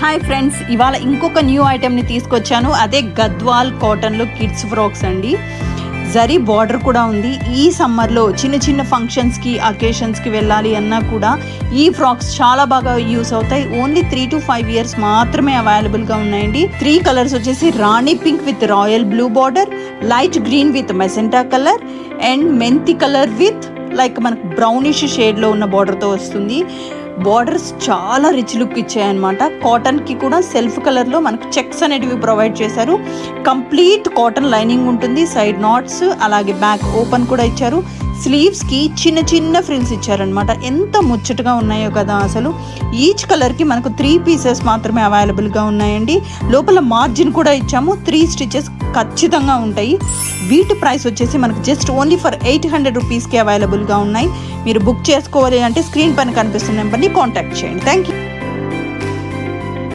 Hi friends, ఇవాళ ఇంకొక new ఐటెంని తీసుకొచ్చాను. అదే గద్వాల్ కాటన్లో కిడ్స్ ఫ్రాక్స్ అండి. జరీ బార్డర్ కూడా ఉంది. ఈ సమ్మర్లో చిన్న చిన్న ఫంక్షన్స్కి అకేషన్స్కి వెళ్ళాలి అన్నా కూడా ఈ ఫ్రాక్స్ చాలా బాగా యూస్ అవుతాయి. ఓన్లీ 3 to 5 years మాత్రమే అవైలబుల్గా ఉన్నాయండి. 3 కలర్స్ వచ్చేసి rani pink with royal blue border, light green with magenta colour and methi colour with like మనకు బ్రౌనిష్ షేడ్లో ఉన్న బార్డర్తో వస్తుంది. బార్డర్స్ చాలా రిచ్ లుక్ ఇచ్చాయన్నమాట. కాటన్కి కూడా సెల్ఫ్ కలర్లో మనకు చెక్స్ అనేటివి ప్రొవైడ్ చేశారు. కంప్లీట్ కాటన్ లైనింగ్ ఉంటుంది. సైడ్ నాట్స్ అలాగే బ్యాక్ ఓపెన్ కూడా ఇచ్చారు. స్లీవ్స్కి చిన్న చిన్న ఫ్రిల్స్ ఇచ్చారనమాట. ఎంత ముచ్చటగా ఉన్నాయో కదా అసలు. ఈచ్ కలర్కి మనకు 3 pieces మాత్రమే అవైలబుల్గా ఉన్నాయండి. లోపల మార్జిన్ కూడా ఇచ్చాము. 3 stitches ఖచ్చితంగా ఉంటాయి. వీటి ప్రైస్ వచ్చేసి మనకు జస్ట్ ఓన్లీ ఫర్ 800 రూపీస్కి అవైలబుల్గా ఉన్నాయి. మీరు బుక్ చేసుకోవాలి అంటే స్క్రీన్ పైన కనిపిస్తున్న నెంబర్ని కాంటాక్ట్ చేయండి. Thank you.